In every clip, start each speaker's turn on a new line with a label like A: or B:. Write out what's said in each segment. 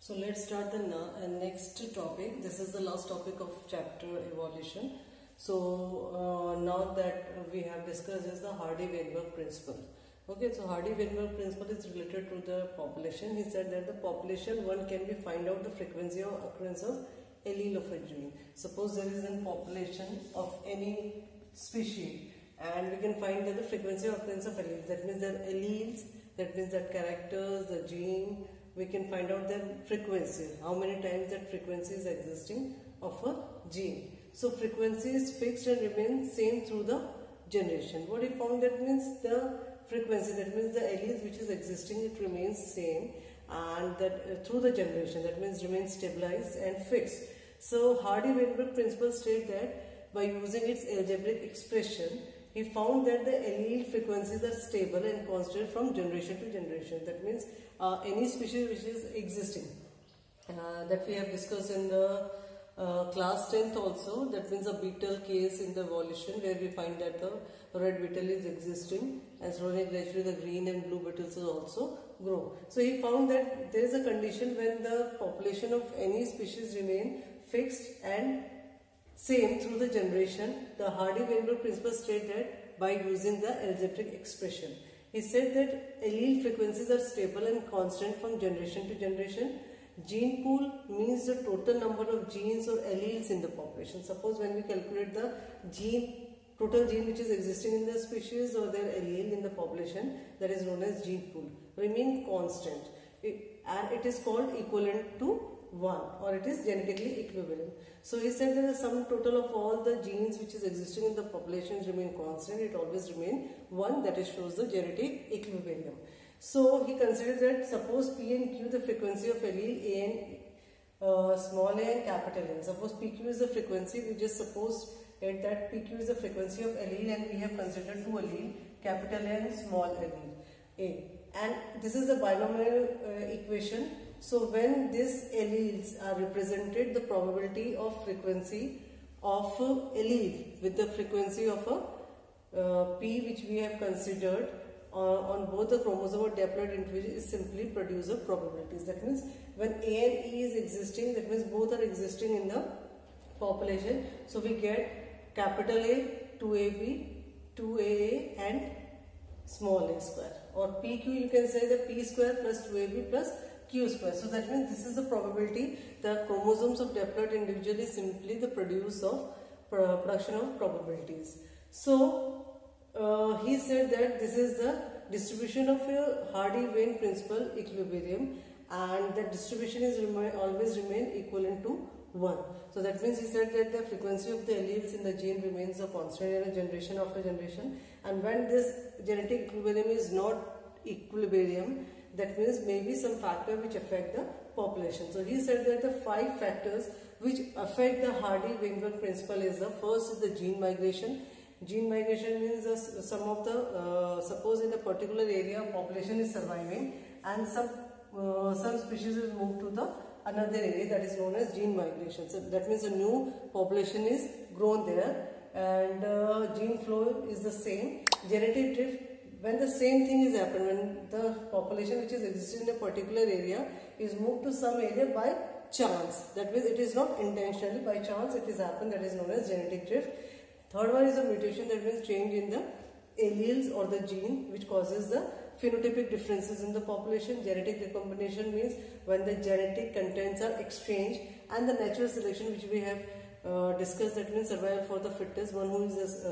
A: So let's start the next topic. This is the last topic of chapter evolution. So now that we have discussed is the Hardy-Weinberg principle. Okay, so Hardy-Weinberg principle is related to the population. He said that the population one can be find out the frequency of occurrence of allele of a gene. Suppose there is a population of any species and we can find that the frequency of occurrence of alleles. That means the alleles, that means that characters, the gene, we can find out the frequency, how many times that frequency is existing of a gene. So frequency is fixed and remains same through the generation. What he found, that means the frequency, that means the alleles which is existing, it remains same, and that through the generation, that means remains stabilized and fixed. So Hardy-Weinberg principle states that by using its algebraic expression, he found that the allele frequencies are stable and constant from generation to generation. That means any species which is existing, that we have discussed in the class 10th also, that means a beetle case in the evolution where we find that the red beetle is existing and slowly gradually the green and blue beetles will also grow. So he found that there is a condition when the population of any species remain fixed and same through the generation. The Hardy-Weinberg principle states that by using the algebraic expression. He said that allele frequencies are stable and constant from generation to generation. Gene pool means the total number of genes or alleles in the population. Suppose when we calculate the total gene which is existing in the species or their allele in the population, that is known as gene pool, remain constant, and it is called equivalent to 1, or it is genetically equivalent. So he said that the sum total of all the genes which is existing in the population remain constant, it always remain 1, that is shows the genetic equilibrium. So he considered that suppose P and Q the frequency of allele A and small a and capital N. Suppose PQ is the frequency, we just suppose that PQ is the frequency of allele and we have considered two allele, capital A and small allele A. And this is a binomial equation. So when these alleles are represented, the probability of frequency of allele with the frequency of a P which we have considered on both the chromosome or diploid individual is simply produce of probabilities. That means when A and E is existing, that means both are existing in the population. So we get capital A, 2AB, 2AA and small a square, or PQ you can say the P square plus 2AB plus Q square. So that means this is the probability. The chromosomes of diploid individual is simply the production of probabilities. So he said that this is the distribution of a Hardy-Weinberg principle equilibrium, and the distribution is always remain equivalent to 1. So that means he said that the frequency of the alleles in the gene remains a constant in a generation after generation, and when this genetic equilibrium is not equilibrium, that means maybe some factor which affect the population. So he said that the 5 factors which affect the Hardy-Weinberg principle is the first is the gene migration. Gene migration means some of the suppose in a particular area population is surviving and some species is moved to the another area, that is known as gene migration. So that means a new population is grown there, and gene flow is the same. Genetic drift, when the same thing is happened, when the population which is existing in a particular area is moved to some area by chance, that means it is not intentionally, by chance it is happened, that is known as genetic drift. Third one is a mutation, that means change in the alleles or the gene which causes the phenotypic differences in the population. Genetic recombination means when the genetic contents are exchanged, and the natural selection which we have discussed, that means survival for the fittest, one who is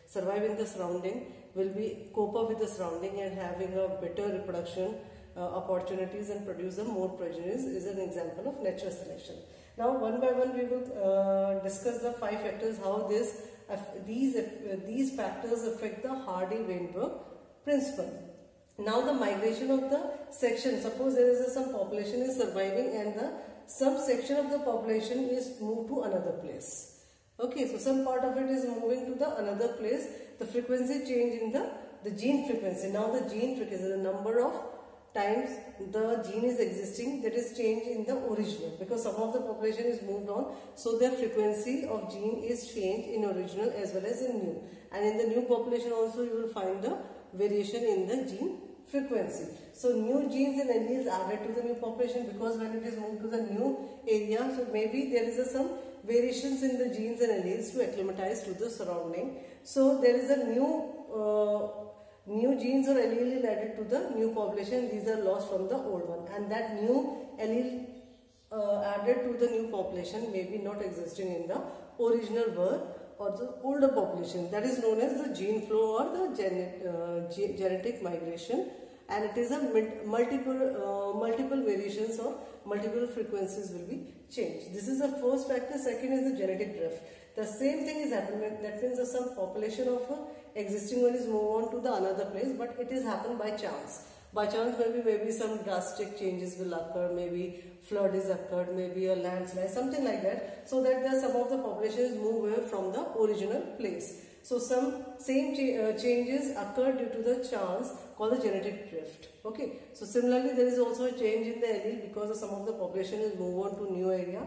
A: survive in the surrounding will be cope up with the surrounding and having a better reproduction opportunities and produce a more progeny is an example of natural selection. Now one by one we will discuss the 5 factors, how these factors affect the Hardy-Weinberg principle. Now the migration of the section, suppose there is some population is surviving and the subsection of the population is moved to another place. Okay, so some part of it is moving to the another place. The frequency change in the gene frequency. Now the gene frequency, the number of times the gene is existing, that is changed in the original, because some of the population is moved on, so their frequency of gene is changed in original as well as in new, and in the new population also you will find the variation in the gene frequency. So new genes and alleles added to the new population, because when it is moved to the new area, so maybe there is some variations in the genes and alleles to acclimatize to the surrounding. So there is a new genes or allele added to the new population. These are lost from the old one, and that new allele added to the new population may be not existing in the original birth or the older population. That is known as the gene flow or the genetic migration, and it is a multiple variations or multiple frequencies will be changed. This is the first factor. Second is the genetic drift. The same thing is happening. That means that some population of existing one is move on to the another place, but it is happened by chance. By chance, maybe some drastic changes will occur, maybe flood is occurred, maybe a landslide, something like that, so that some of the populations move away from the original place. So some same changes occur due to the chance, called the genetic drift. Okay. So similarly, there is also a change in the allele because some of the population is move on to new area,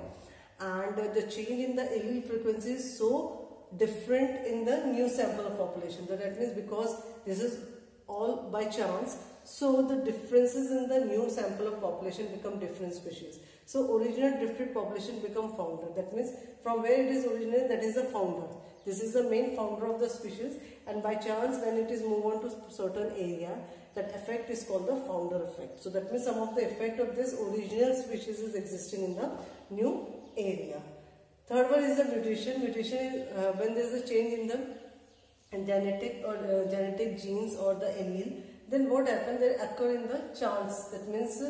A: and the change in the allele frequency is so different in the new sample of population. That means because this is all by chance, so the differences in the new sample of population become different species. So original drifted population become founder. That means from where it is originated, that is the founder. This is the main founder of the species, and by chance when it is moved on to certain area, that effect is called the founder effect. So that means some of the effect of this original species is existing in the new area. Third one is the mutation. Mutation is when there is a change in the genetic genes or the allele. Then what happens? They occur in the chance. That means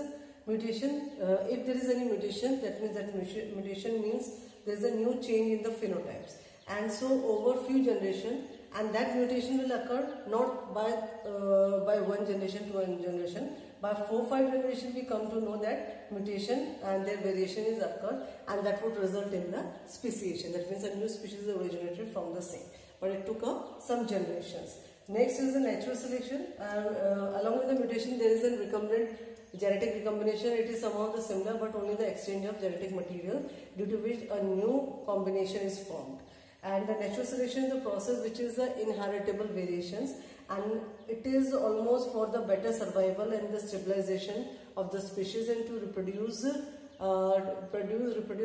A: mutation. If there is any mutation, that means that mutation means there is a new change in the phenotypes. And so over few generations, and that mutation will occur not by one generation to one generation. By 4-5 generations, we come to know that mutation and their variation is occurred, and that would result in the speciation. That means a new species originated from the same. But it took some generations. Next is the natural selection. Along with the mutation, there is a recombinant genetic recombination. It is somehow the similar, but only the exchange of genetic material, due to which a new combination is formed. And the natural selection is a process which is the inheritable variations, and it is almost for the better survival and the stabilization of the species, and to reproduce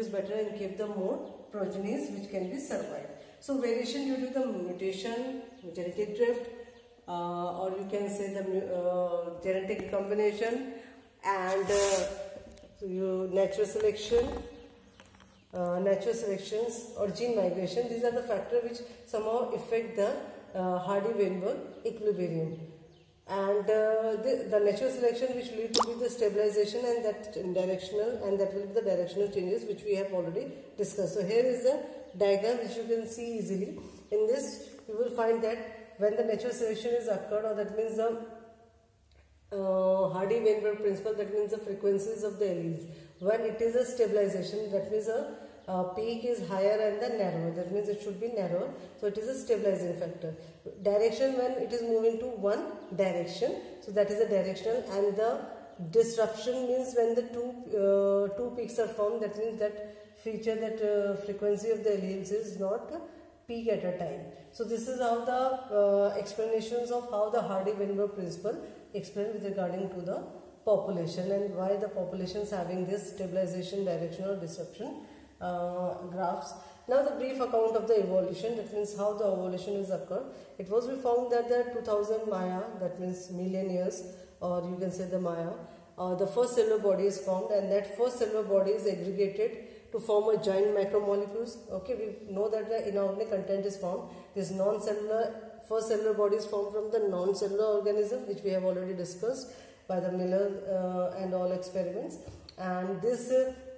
A: better and give them more progenies which can be survived. So variation due to the mutation, genetic drift, or you can say the genetic recombination, and natural selections or gene migration. These are the factors which somehow affect the Hardy-Weinberg equilibrium. And the natural selection which lead to the stabilization and that directional, and that will be the directional changes which we have already discussed. So here is the diagram which you can see easily. In this you will find that when the natural selection is occurred, or that means the Hardy-Weinberg principle, that means the frequencies of the alleles. When it is a stabilization, that means a peak is higher and the narrower, that means it should be narrower, so it is a stabilizing factor. Direction, when it is moving to one direction, so that is a directional. And the disruption means when the two peaks are formed, that means that feature, that frequency of the alleles is not peak at a time. So this is how the explanations of how the Hardy-Weinberg principle explained with regarding to the population, and why the population is having this stabilization, directional, disruption graphs. Now the brief account of the evolution, that means how the evolution is occurred. It was found that the 2000 Maya, that means million years, or you can say the Maya, the first cellular body is formed, and that first cellular body is aggregated to form a giant macromolecules. Okay, we know that the inorganic content is formed. This first cellular body is formed from the non-cellular organism, which we have already discussed by the Miller and all experiments. And this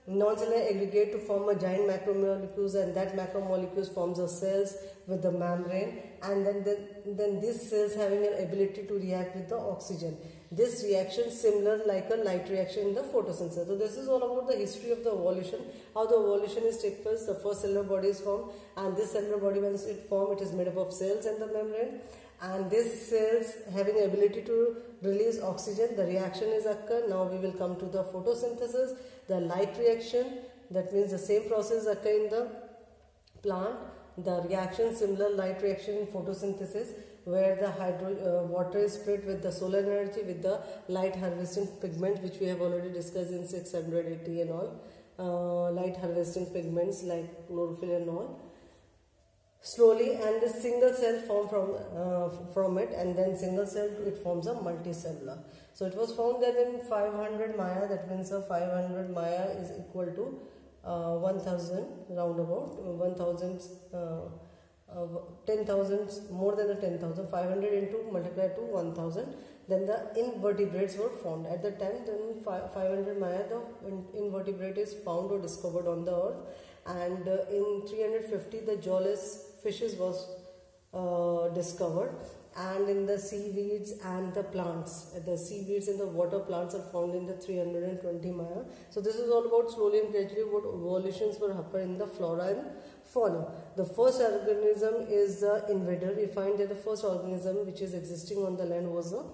A: non-cellular aggregate to form a giant macromolecules, and that macromolecules forms a cells with the membrane, and then these cells having an ability to react with the oxygen. This reaction similar like a light reaction in the photosynthesis. So this is all about the history of the evolution, how the evolution is take place. The first cellular body is formed, and this cellular body, once it formed, it is made up of cells and the membrane, and these cells having ability to release oxygen. The reaction is occur. Now we will come to the photosynthesis, the light reaction. That means the same process occur in the plant. The reaction, similar light reaction in photosynthesis. where the water is split with the solar energy with the light harvesting pigment, which we have already discussed in 680 and all. Light harvesting pigments like chlorophyll and all. Slowly, and the single cell form from it, and then single cell it forms a multicellular. So it was found that in 500 Maya, that means 500 Maya is equal to 1000, roundabout 1000, 10,000, more than the 10,000, 500 into multiplied to 1000. Then the invertebrates were found. At the time, then 500 Maya, the invertebrate is found or discovered on the earth, and in 350 the jawless fishes was discovered, and in the seaweeds and the plants, the seaweeds and the water plants are found in the 320 Maya. So this is all about slowly and gradually what evolutions were happening in the flora and fauna. The first organism is the invader. We find that the first organism which is existing on the land was a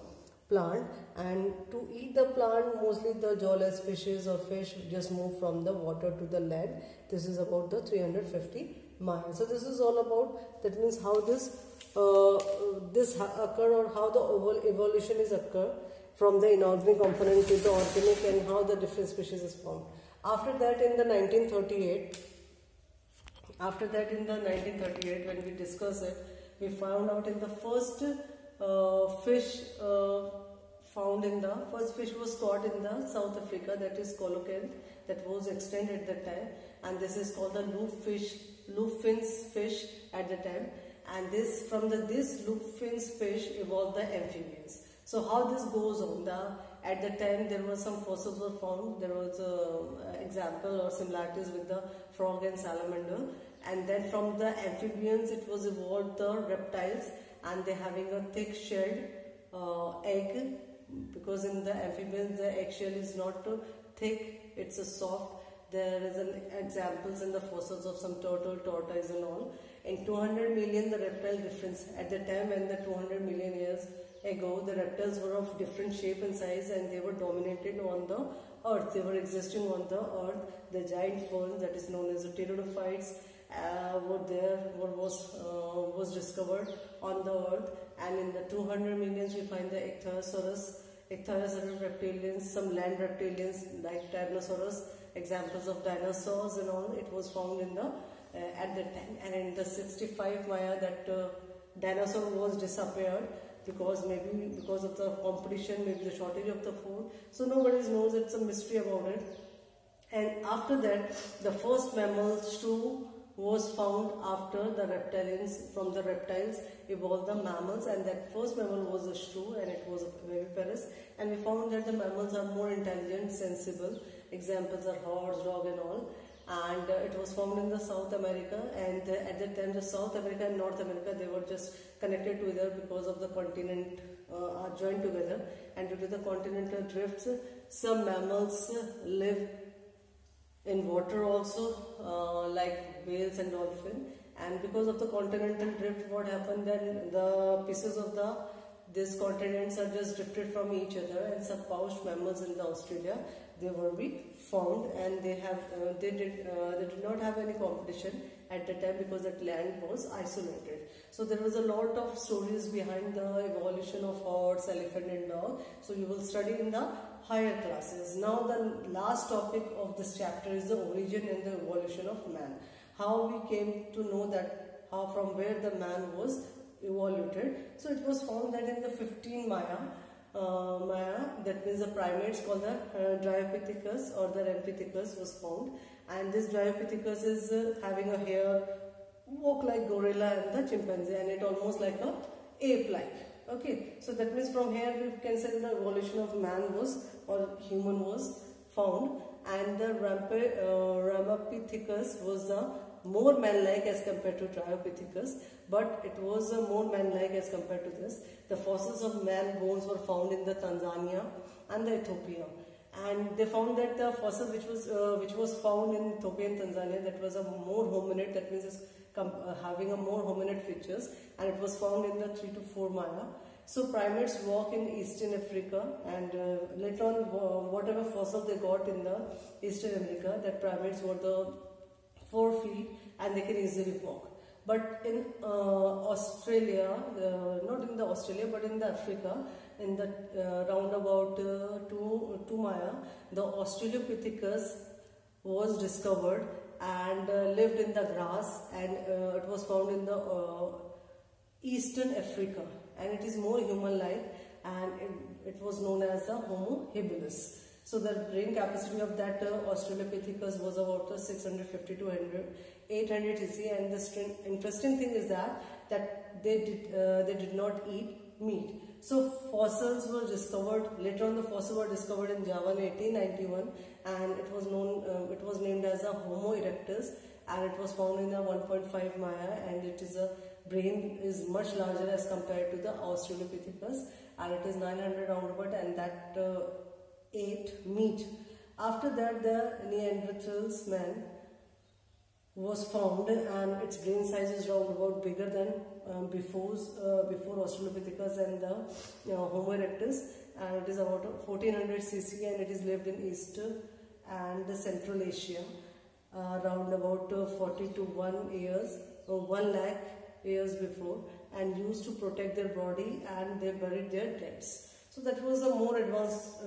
A: plant, and to eat the plant mostly the jawless fishes or fish just move from the water to the land. This is about the 350 Maya. So this is all about, that means how this occur, or how the evolution is occur from the inorganic component to the organic, and how the different species is formed. After that in the 1938, when we discuss it, we found out in the first fish first fish was caught in the South Africa, that is coelacanth, that was extinct at that time, and this is called the loopfins fish at the time, and this loopfins fish evolved the amphibians. So how this goes on, at the time there were some fossils were found, there was example or similarities with the frog and salamander, and then from the amphibians it was evolved the reptiles, and they having a thick shelled egg, because in the amphibians the eggshell is not thick, it's a soft. There is an examples in the fossils of some turtle, tortoise and all. In 200 million the reptile difference, at the time when the 200 million years ago the reptiles were of different shape and size, and they were dominated on the earth, they were existing on the earth. The giant ferns, that is known as the pteridophytes, were there, was discovered on the earth, and in the 200 millions we find the Ichthyosaurus reptilians, some land reptilians like Tyrannosaurus, examples of dinosaurs and all. It was found in the at that time, and in the 65 Maya that dinosaur was disappeared, because maybe because of the competition, maybe the shortage of the food. So nobody knows, it's a mystery about it. And after that, the first mammal shrew was found after the reptilians. From the reptiles evolved the mammals, and that first mammal was a shrew, and it was viviparous. And we found that the mammals are more intelligent, sensible. Examples are horse, dog and all. And it was found in the South America, and at that time the South America and North America, they were just connected together because of the continent are joined together, and due to the continental drifts, some mammals live in water also, like whales and dolphin. And because of the continental drift, what happened, then the pieces of these continents are just drifted from each other, and some pouch mammals in the Australia, they were found, and they did not have any competition at the time, because that land was isolated. So there was a lot of stories behind the evolution of horse, elephant and dog. So you will study in the higher classes. Now the last topic of this chapter is the origin and the evolution of man. How we came to know that, from where the man was evolved. So it was found that in the 15 Maya, that means the primates called the Dryopithecus or the Rampithecus was found, and this Dryopithecus is having a hair, walk like gorilla and the chimpanzee, and it almost like a ape-like. Okay, so that means from here we can say the evolution of man was, or human was found, and the Ramapithecus was the more man-like as compared to Dryopithecus, but it was more man-like as compared to this. The fossils of man bones were found in the Tanzania and the Ethiopia, and they found that the fossil which was found in Ethiopia and Tanzania, that was a more hominid, that means it's having a more hominid features, and it was found in the 3 to 4 Maya. So primates walk in Eastern Africa, and later on whatever fossil they got in the Eastern America, that primates were the 4 feet and they can easily walk. But in Australia, not in the Australia, but in the Africa, in the roundabout to Maya, the Australopithecus was discovered and lived in the grass, and it was found in the Eastern Africa, and it is more human-like, and it was known as the Homo habilis. So the brain capacity of that Australopithecus was about 650 to 800 cc, and the interesting thing is that they did not eat meat. So fossils were discovered later on. The fossils were discovered in Java in 1891, and it was named as a Homo erectus, and it was found in the 1.5 Maya, and it is a brain is much larger as compared to the Australopithecus, and it is 900 roundabout, and that ate meat. After that, the Neanderthals man was found, and its brain size is round about bigger than before Australopithecus and the Homo erectus, and it is about 1400 cc, and it is lived in East and Central Asia around about 40 to 1 lakh years before, and used to protect their body, and they buried their deads. So that was the more advanced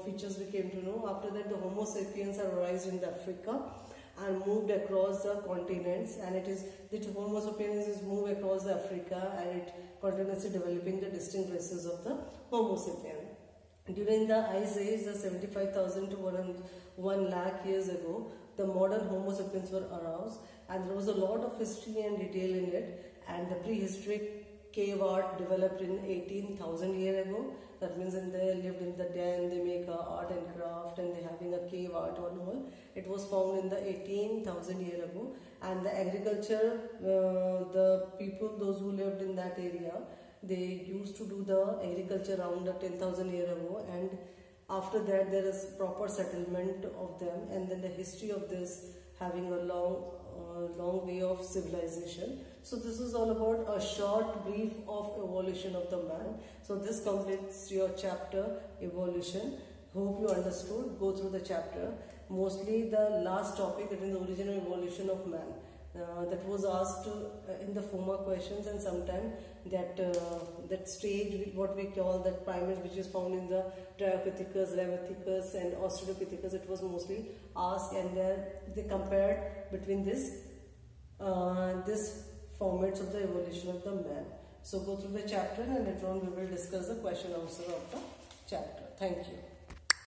A: features we came to know. After that, the Homo sapiens are raised in Africa and moved across the continents, and the Homo sapiens is moved across the Africa, and it continuously developing the distinct races of the Homo sapien. During the Ice Age, the 75,000 to 1 lakh years ago, the modern Homo sapiens were aroused, and there was a lot of history and detail in it, and the prehistoric cave art developed in 18,000 years ago. That means they lived in the den, they make art and craft, and they having a cave art on all. It was found in the 18,000 years ago, and the agriculture, the people, those who lived in that area, they used to do the agriculture around 10,000 years ago, and after that there is proper settlement of them, and then the history of this having a long way of civilization. So this is all about a short brief of evolution of the man. So this completes your chapter evolution. Hope you understood. Go through the chapter. Mostly the last topic, that is the origin and evolution of man. That was asked in the former questions, and sometimes that stage, what we call that primate, which is found in the Dryopithecus, Rhyolopithecus and Australopithecus, it was mostly asked, and they compared between this formats of the evolution of the man. So go through the chapter, and later on we will discuss the question answer of the chapter. Thank you.